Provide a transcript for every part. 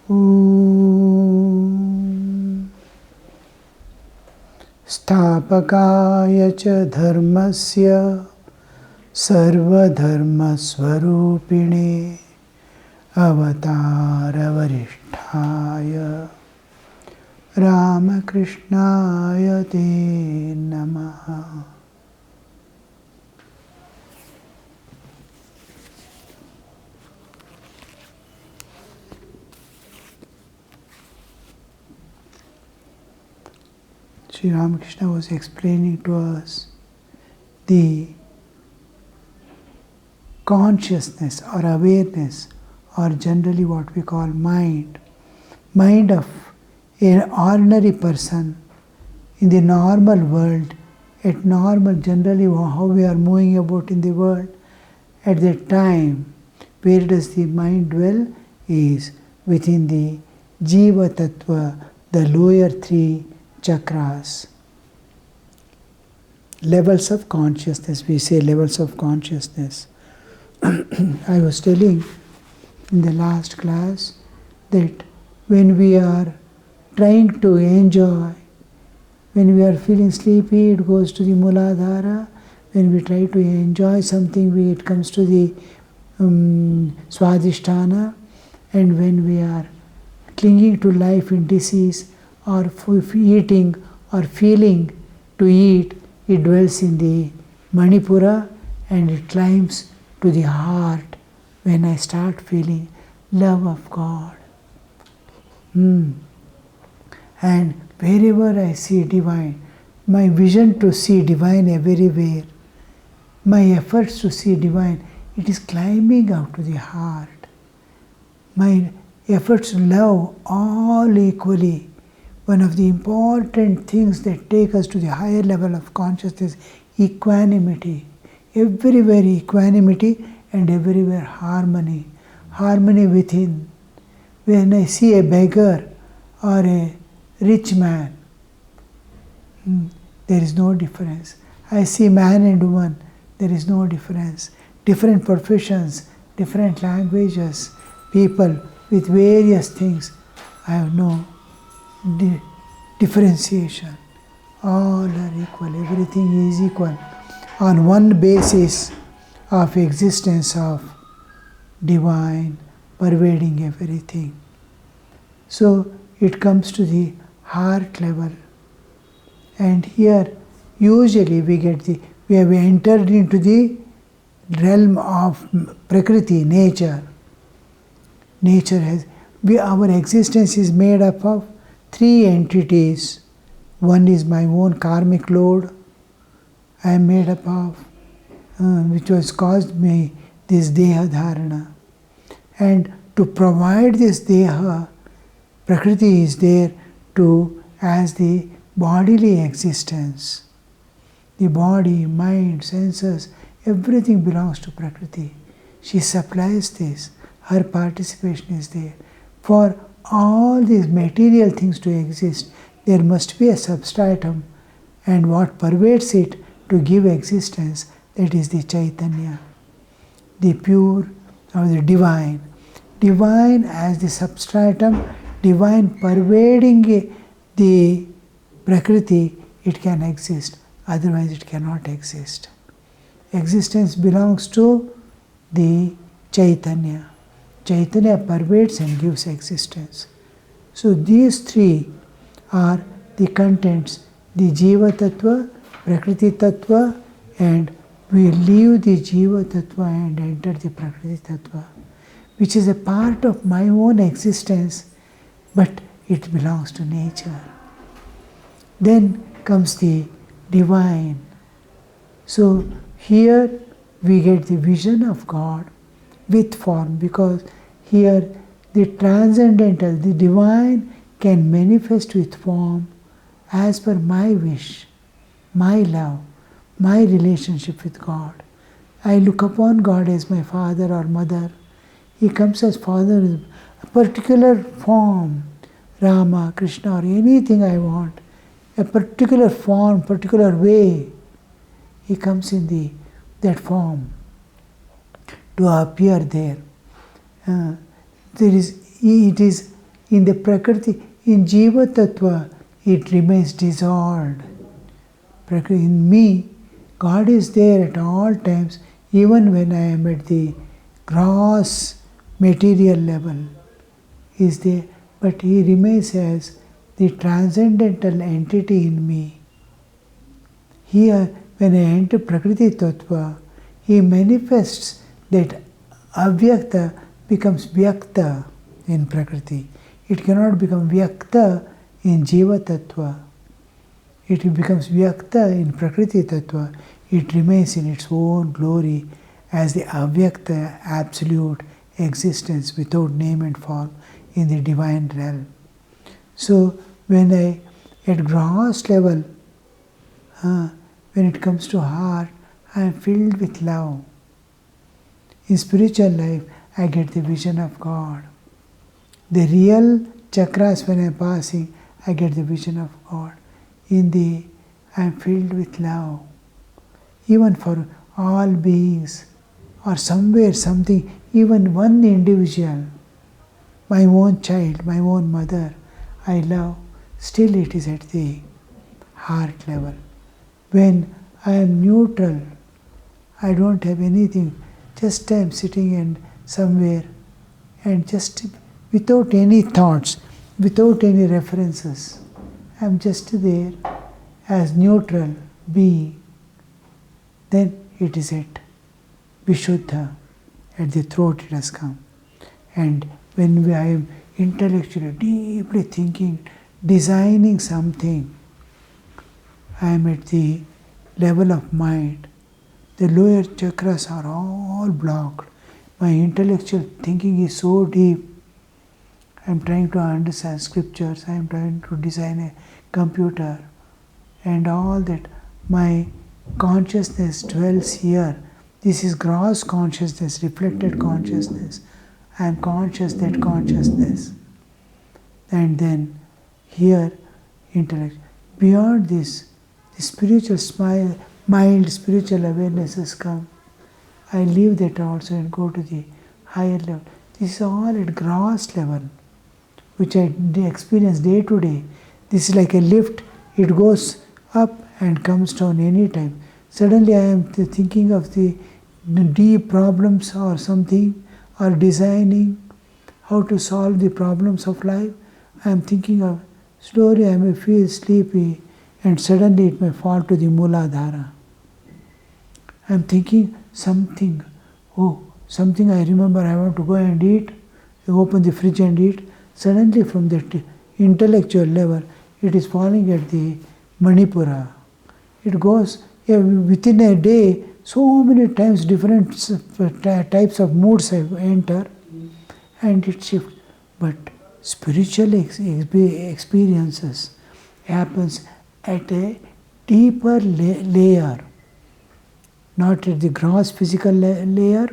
Om Stapakaya cha dharmasya sarvadharma swarupine avatara varisthaya Ramakrishnaya te namaha. Sri Ramakrishna was explaining to us the consciousness or awareness, or generally what we call mind of an ordinary person in the normal world, at normal, generally how we are moving about in the world, at that time, where does the mind dwell? Is within the Jiva Tattva, the lower three chakras. Levels of consciousness, we say levels of consciousness. I was telling in the last class that when we are trying to enjoy, when we are feeling sleepy, it goes to the Muladhara. When we try to enjoy something, it comes to the Swadhisthana. And when we are clinging to life in disease, or eating or feeling to eat, it dwells in the Manipura and it climbs to the heart when I start feeling love of God. And wherever I see divine, my vision to see divine everywhere, my efforts to see divine, it is climbing out to the heart. My efforts to love all equally. One of the important things that take us to the higher level of consciousness, equanimity. Everywhere equanimity and everywhere harmony. Harmony within. When I see a beggar or a rich man, there is no difference. I see man and woman, there is no difference. Different professions, different languages, people with various things. I have no differentiation. All are equal, everything is equal on one basis of existence of divine pervading everything. So it comes to the heart level, and here usually we have entered into the realm of Prakriti, nature. Nature has, our existence is made up of three entities. One is my own karmic load, I am made up of, which was caused me this Deha Dharana. And to provide this Deha, Prakriti is there to as the bodily existence. The body, mind, senses, everything belongs to Prakriti. She supplies this. Her participation is there. For all these material things to exist, there must be a substratum, and what pervades it to give existence, that is the Chaitanya, the pure or the divine. Divine as the substratum, divine pervading the Prakriti, it can exist, otherwise it cannot exist. Existence belongs to the Chaitanya. Chaitanya pervades and gives existence. So these three are the contents, the Jiva Tattva, Prakriti Tattva, and we leave the Jiva Tattva and enter the Prakriti Tattva, which is a part of my own existence, but it belongs to nature. Then comes the divine. So here we get the vision of God with form, because here the transcendental, the divine can manifest with form as per my wish, my love, my relationship with God. I look upon God as my father or mother. He comes as father in a particular form, Rama, Krishna, or anything I want, a particular form, particular way. He comes in that form to appear there. It is In the Prakriti, in Jiva Tattva, it remains dissolved. In me, God is there at all times, even when I am at the gross material level. He is there, but He remains as the transcendental entity in me. Here, when I enter Prakriti Tattva, He manifests that avyakta becomes vyakta in Prakriti. It cannot become vyakta in Jiva Tattva. It becomes vyakta in Prakriti Tattva. It remains in its own glory as the avyakta absolute existence without name and form in the divine realm. So when I, at gross level, when it comes to heart, I am filled with love. In spiritual life, I get the vision of God. The real chakras, when I am passing, I get the vision of God. I am filled with love. Even for all beings, or somewhere, something, even one individual, my own child, my own mother, I love, still it is at the heart level. When I am neutral, I don't have anything, just I am sitting and somewhere, and just without any thoughts, without any references, I am just there as neutral being, then it is at Vishuddha, at the throat it has come. And when I am intellectually, deeply thinking, designing something, I am at the level of mind. The lower chakras are all blocked. My intellectual thinking is so deep. I am trying to understand scriptures, I am trying to design a computer, and all that. My consciousness dwells here. This is gross consciousness, reflected consciousness. I am conscious that consciousness. And then here, intellect. Beyond this, the spiritual smile, mild spiritual awarenesses come. I leave that also and go to the higher level. This is all at gross level, which I experience day to day. This is like a lift. It goes up and comes down any time. Suddenly I am thinking of the deep problems or something, or designing how to solve the problems of life. I am thinking of, slowly I may feel sleepy, and suddenly it may fall to the Mooladhara. I am thinking something, something I remember I want to go and eat. I open the fridge and eat. Suddenly from the intellectual level, it is falling at the Manipura. It goes, within a day, so many times different types of moods I enter, and it shifts. But spiritual experiences happens at a deeper layer, not at the gross physical layer,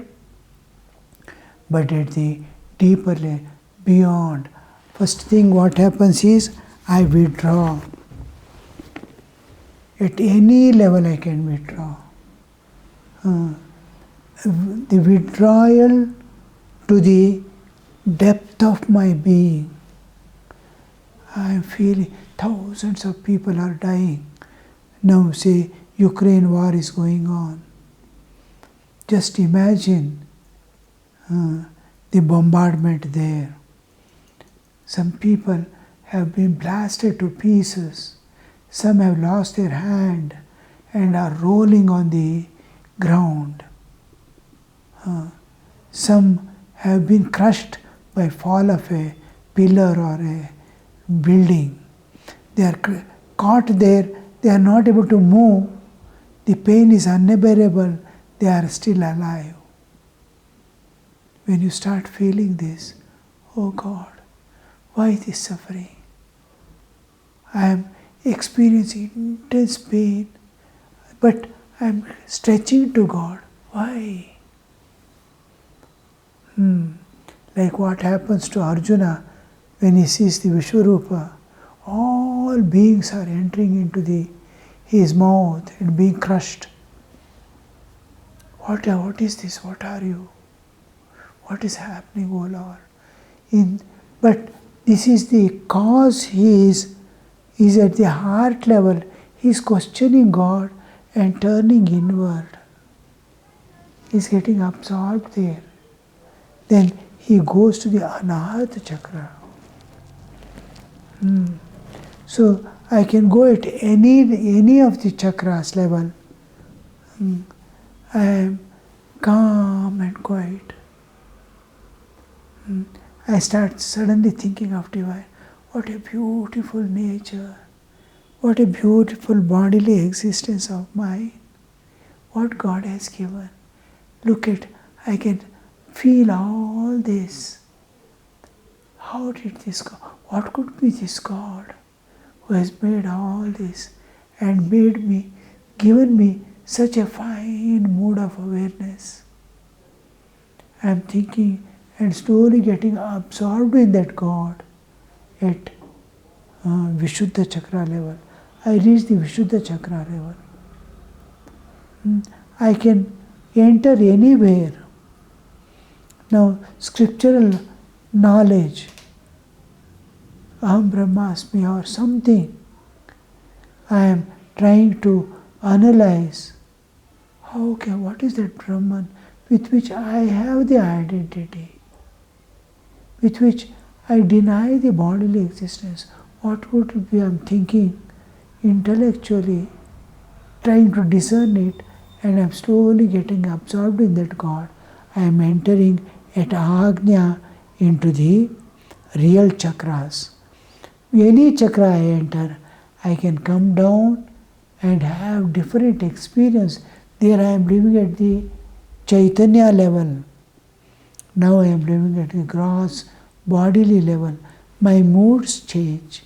but at the deeper layer, beyond. First thing what happens is, I withdraw. At any level I can withdraw. The withdrawal to the depth of my being. I am feeling thousands of people are dying. Now say Ukraine war is going on. Just imagine the bombardment there. Some people have been blasted to pieces. Some have lost their hand and are rolling on the ground. Some have been crushed by fall of a pillar or a building. They are caught there, they are not able to move. The pain is unbearable, they are still alive. When you start feeling this, oh God, why this suffering? I am experiencing intense pain, but I am stretching to God. Why? Like what happens to Arjuna when he sees the Vishwarupa. All beings are entering into his mouth and being crushed. What is this? What are you? What is happening, O Lord? But This is the cause. He is at the heart level. He is questioning God and turning inward. He is getting absorbed there. Then he goes to the Anahata chakra. So I can go at any of the chakras level. I am calm and quiet. I start suddenly thinking of divine. What a beautiful nature. What a beautiful bodily existence of mine. What God has given. Look at, I can feel all this. How did this God? What could be this God who has made all this and given me such a fine mood of awareness? I am thinking and slowly getting absorbed in that God at Vishuddha chakra level. I reach the Vishuddha chakra level. I can enter anywhere. Now, scriptural knowledge, Aham Brahmasmi or something, I am trying to analyze. What is that Brahman with which I have the identity, with which I deny the bodily existence? What would it be? I am thinking intellectually, trying to discern it, and I am slowly getting absorbed in that God. I am entering at Agnya into the real chakras. Any chakra I enter, I can come down and have different experience. There I am living at the Chaitanya level. Now I am living at the gross bodily level. My moods change.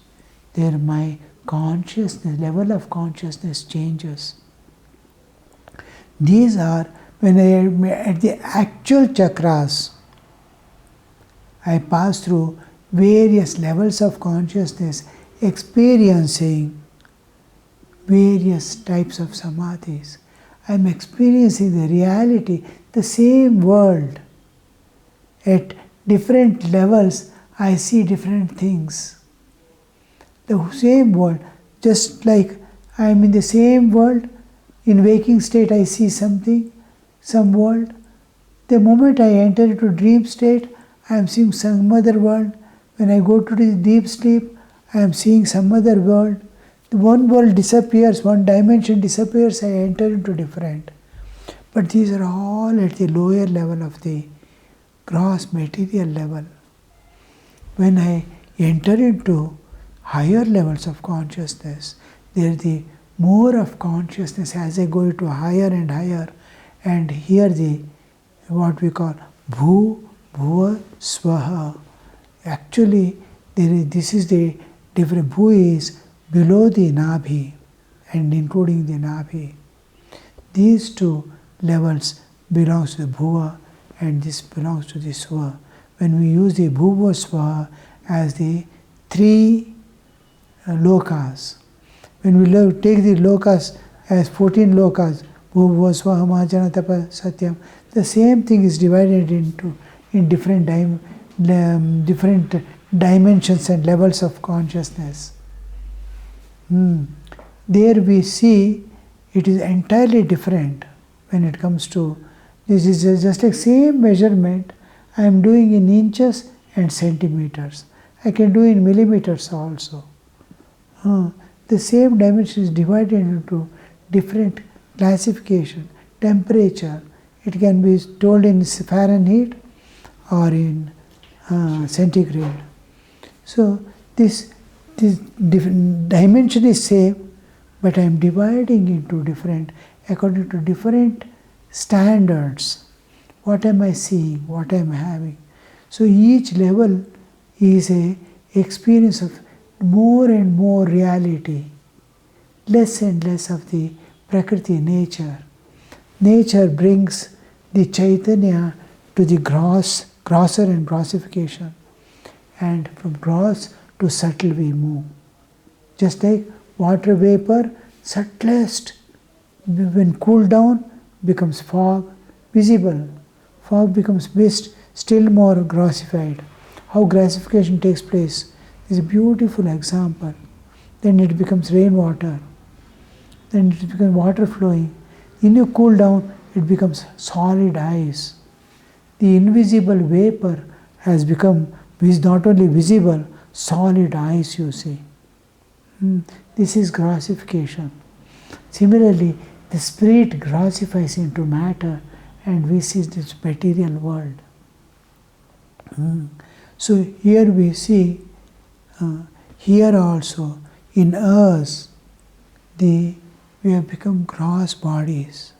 There my consciousness, level of consciousness changes. These are, when I am at the actual chakras, I pass through various levels of consciousness, experiencing various types of samadhis. I am experiencing the reality, the same world. At different levels, I see different things. The same world, just like I am in the same world, in waking state I see something, some world. The moment I enter into dream state, I am seeing some other world. When I go to the deep sleep, I am seeing some other world. The one world disappears, one dimension disappears, I enter into different. But these are all at the lower level of the gross material level. When I enter into higher levels of consciousness, there is the more of consciousness as I go into higher and higher, and here the what we call Bhu, Bhuva, Swaha. Actually, this is the different. Bhu is below the Nabhi and including the Nabhi. These two levels belongs to the Bhuva and this belongs to the Swa. When we use the Bhuva Swa as the three lokas, when we take the lokas as 14 lokas, Bhuva Swa Mahajana Tapa Satyam, the same thing is divided in different dimensions and levels of consciousness. There we see it is entirely different when it comes to, this is just like same measurement I am doing in inches and centimeters. I can do in millimeters also. The same dimension is divided into different classification, temperature. It can be told in Fahrenheit or in centigrade. So this different dimension is same, but I am dividing into different, according to different standards. What am I seeing? What am I having? So each level is a experience of more and more reality, less and less of the Prakriti nature. Nature brings the Chaitanya to the grosser and grossification, and from gross to subtle we move. Just like water vapor, subtlest, when cooled down, becomes fog, visible. Fog becomes mist, still more grossified. how grasification takes place. This is a beautiful example. Then it becomes rainwater. Then it becomes water flowing. When you cool down, it becomes solid ice. The invisible vapor has become not only visible, solid ice, you see. This is grasification. Similarly, the spirit grasifies into matter and we see this material world. So here we see, here also, in us, we have become gross bodies.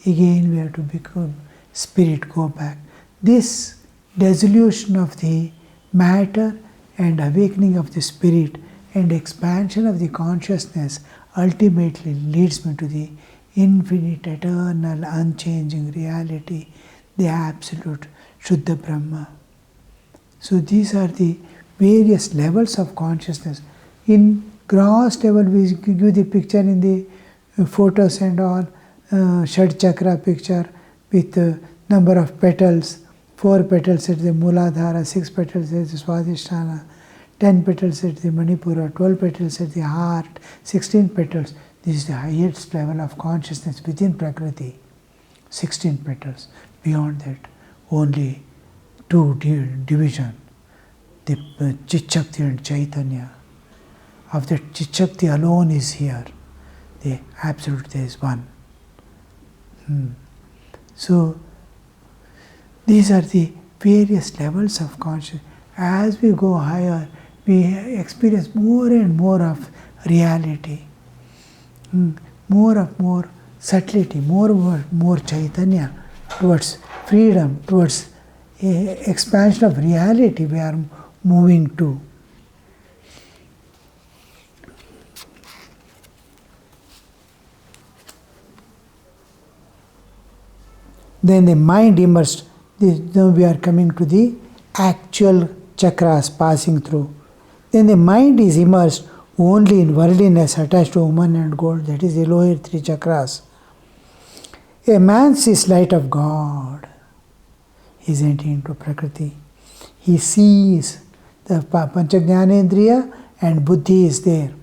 Again we have to become spirit, go back. This dissolution of the matter and awakening of the spirit and expansion of the consciousness ultimately leads me to the infinite, eternal, unchanging reality, the absolute Shuddha Brahma. So these are the various levels of consciousness. In gross level, we give the picture in the photos and all, Shad Chakra picture with number of petals, 4 petals at the Muladhara, 6 petals at the Swadhisthana, 10 petals at the Manipura, 12 petals at the heart, 16 petals. This is the highest level of consciousness within Prakriti. 16 petals. Beyond that, only 2 division. The Ch.07 and Chaitanya. Of that Ch.07 alone is here. The Absolute, there is one. So, these are the various levels of consciousness. As we go higher, we experience more and more of reality, more subtlety, more Chaitanya, towards freedom, towards expansion of reality we are moving to. Then the mind immersed, now we are coming to the actual chakras passing through. Then the mind is immersed only in worldliness attached to woman and gold, that is the lower 3 chakras. A man sees light of God. He is entering into Prakriti. He sees the Panchajnanendriya and Buddhi is there.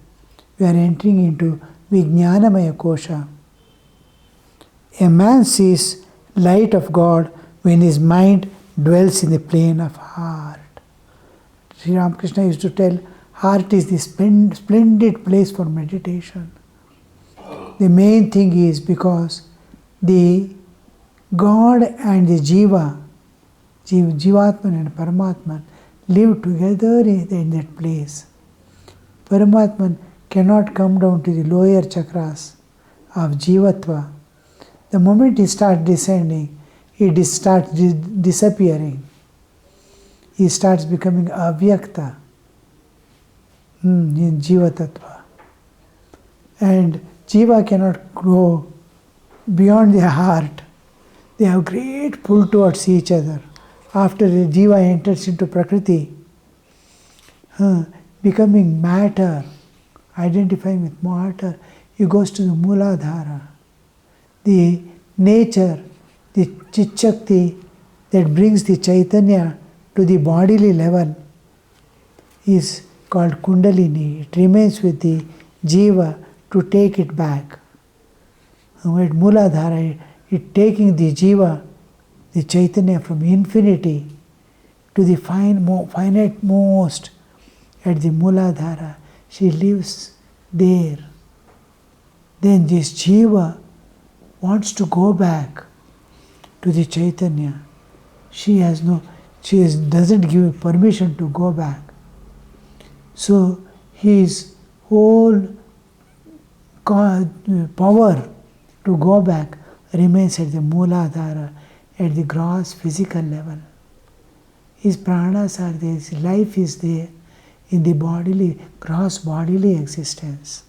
We are entering into Vijnanamaya Kosha. A man sees light of God when his mind dwells in the plane of heart. Sri Ramakrishna used to tell, heart is the splendid place for meditation. The main thing is because the God and the Jiva, Jivatman and Paramatman, live together in that place. Paramatman cannot come down to the lower chakras of Jivatva. The moment he starts descending, he starts disappearing. He starts becoming avyakta in Jiva Tattva. And Jiva cannot grow beyond their heart. They have great pull towards each other. After the Jiva enters into Prakriti, becoming matter, identifying with matter, he goes to the Muladhara. The nature, the Chit-Shakti that brings the Chaitanya to the bodily level is called Kundalini. It remains with the Jiva to take it back. At Muladhara, it taking the Jiva, the Chaitanya from infinity to the finite most at the Muladhara. She lives there. Then this Jiva wants to go back to the Chaitanya. She doesn't give permission to go back. So his whole power to go back remains at the Muladhara, at the gross physical level. His pranas are there, his life is there in the bodily, gross bodily existence.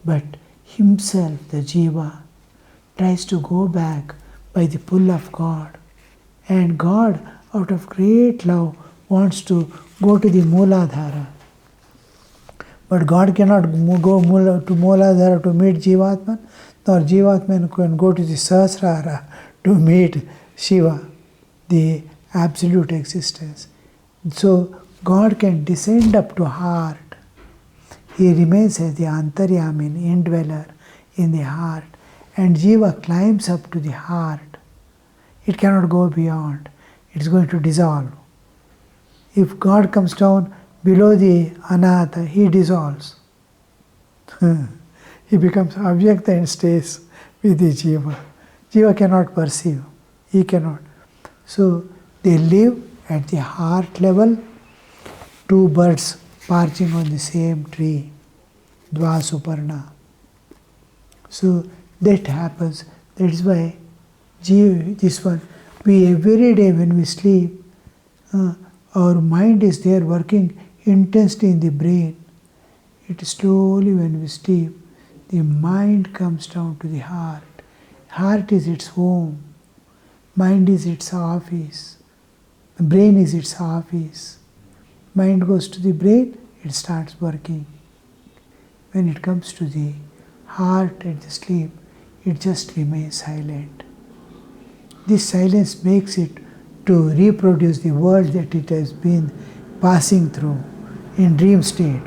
But himself, the Jiva, tries to go back by the pull of God. And God, out of great love, wants to go to the Muladhara. But God cannot go to Muladhara to meet Jivatman, nor Jivatman can go to the Sahasrara to meet Shiva, the absolute existence. So God can descend up to heart. He remains as the Antaryami, indweller in the heart, and Jiva climbs up to the heart. It cannot go beyond. It is going to dissolve. If God comes down below the Anahata, he dissolves. He becomes Avyakta and stays with the Jiva. Jiva cannot perceive. He cannot. So they live at the heart level, two birds perching on the same tree, Dvasuparna. So that happens. That is why this one, we every day when we sleep, our mind is there working intensely in the brain. It slowly, when we sleep, the mind comes down to the heart. Heart is its home. Mind is its office. The brain is its office. Mind goes to the brain, it starts working. When it comes to the heart at the sleep, it just remains silent. This silence makes it to reproduce the world that it has been passing through in dream state.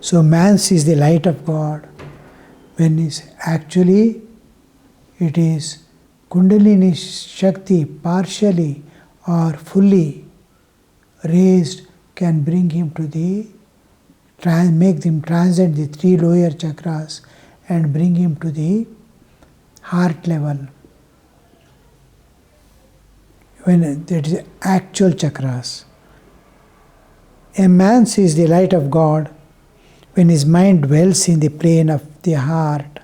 So man sees the light of God when it is Kundalini Shakti partially or fully raised can bring him to make him transcend the three lower chakras and bring him to the heart level. When that is actual chakras. A man sees the light of God when his mind dwells in the plane of the heart.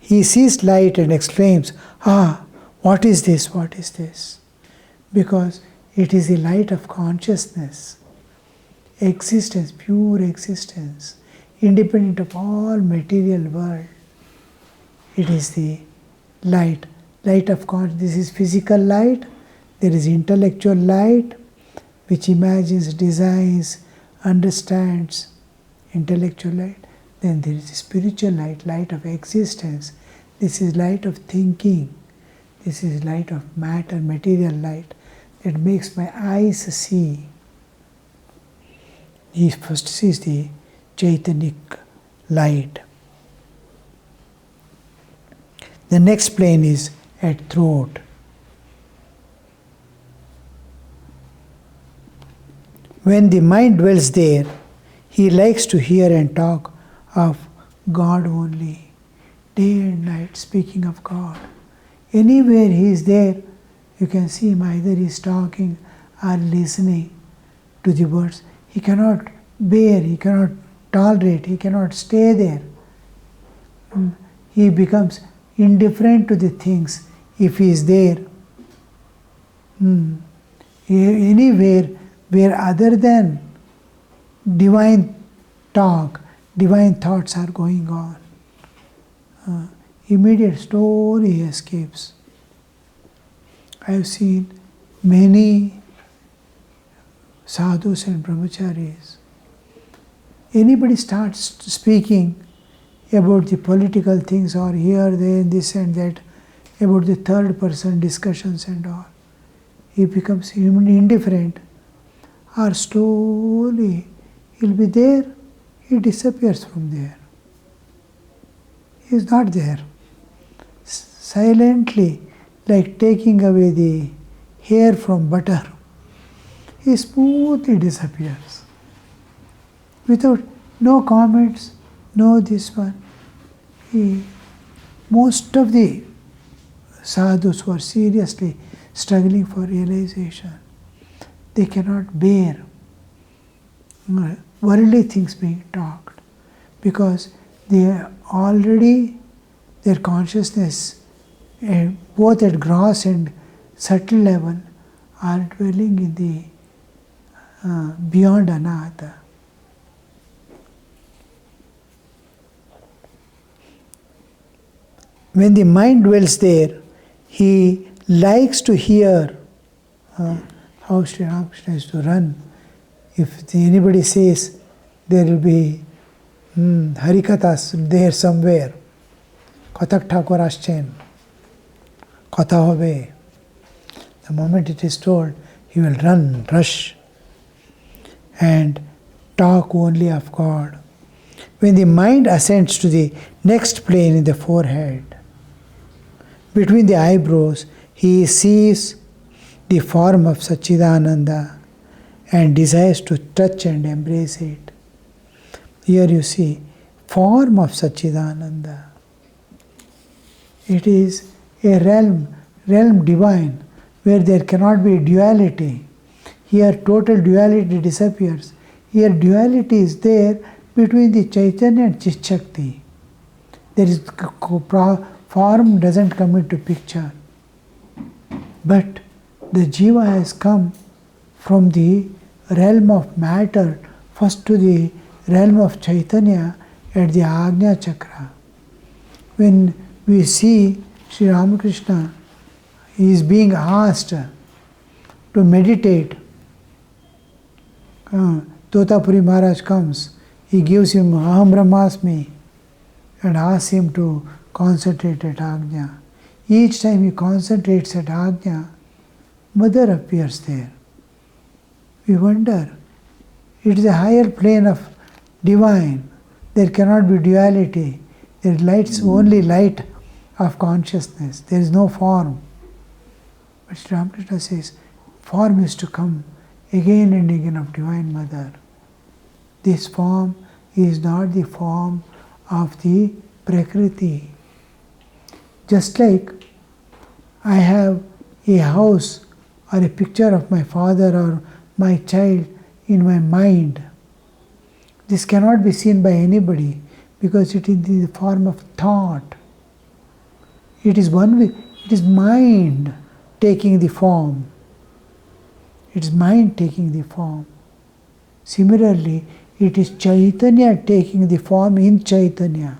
He sees light and exclaims, what is this? What is this? Because it is the light of consciousness, existence, pure existence, independent of all material world. It is the light of consciousness. This is physical light. There is intellectual light, which imagines, designs, understands, intellectual light. Then there is the spiritual light, light of existence. This is light of thinking. This is light of matter, material light that makes my eyes see. He first sees the Chaitanic light. The next plane is at throat. When the mind dwells there, he likes to hear and talk of God only, day and night speaking of God. Anywhere he is there, you can see him either he is talking or listening to the words. He cannot bear, he cannot tolerate, he cannot stay there. He becomes indifferent to the things if he is there. Anywhere where other than divine talk, divine thoughts are going on, immediate slowly he escapes. I have seen many sadhus and brahmacharis. Anybody starts speaking about the political things or here, there, this and that, about the third person discussions and all, he becomes indifferent, or slowly he'll be there, he disappears from there. He is not there. Silently, like taking away the hair from butter, he smoothly disappears. Without no comments, no this one. Most of the sadhus who are seriously struggling for realization, they cannot bear worldly things being talked, because they already, their consciousness, both at gross and subtle level, are dwelling in the beyond anahata. When the mind dwells there, he likes to hear how Sri Ramakrishna is to run. If anybody says there will be Harikathas there somewhere, Kathak Thakur Ashchen, Kotha hobe. The moment it is told, he will run, rush, and talk only of God. When the mind ascends to the next plane in the forehead, between the eyebrows, he sees the form of Satchidananda and desires to touch and embrace it. Here you see, form of Satchidananda. It is a realm divine, where there cannot be duality. Here total duality disappears. Here duality is there between the Chaitanya and Chit-Shakti. There is form doesn't come into picture. But the Jiva has come from the realm of matter first to the realm of Chaitanya at the Agnya chakra. When we see Sri Ramakrishna, he is being asked to meditate. Totapuri Maharaj comes, he gives him Aham Brahmasmi and asks him to concentrate at Agnya. Each time he concentrates at Agnya, Mother appears there. We wonder, it is a higher plane of divine. There cannot be duality. There is only light of consciousness. There is no form. But Sri Ramakrishna says, form is to come again and again of Divine Mother. This form is not the form of the Prakriti. Just like I have a house or a picture of my father or my child in my mind, this cannot be seen by anybody because it is in the form of thought. It is mind taking the form. It is mind taking the form. Similarly, it is Chaitanya taking the form in Chaitanya.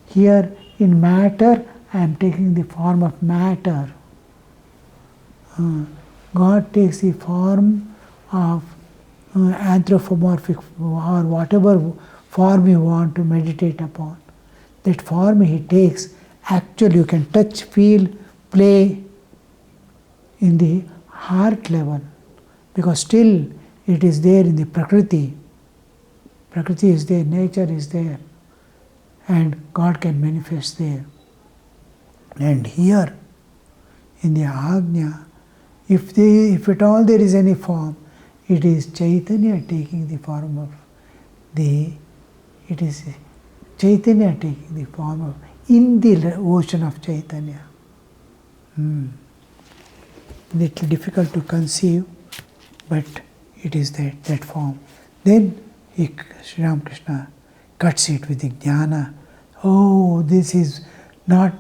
Here in matter, I am taking the form of matter. God takes the form of anthropomorphic or whatever form you want to meditate upon. That form he takes, actually you can touch, feel, play in the heart level, because still it is there in the Prakriti. Prakriti is there, nature is there, and God can manifest there. And here in the Agnya, if at all there is any form, it is Chaitanya taking the form of in the ocean of Chaitanya. Little difficult to conceive, but it is that form. Then Sri Ramakrishna cuts it with the jnana. Oh, this is not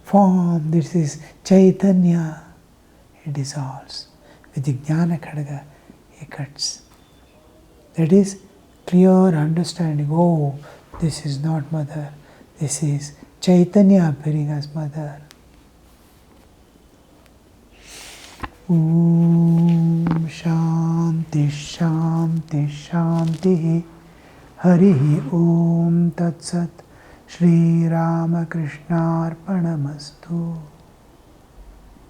form, this is Chaitanya. It dissolves. With the jnana khadga, he cuts. That is clear understanding. Oh, this is not Mother. This is Chaitanya appearing as Mother. Om Shanti Shanti Shanti Harihi Om Tat Sat Shri Ramakrishna Arpanamastu.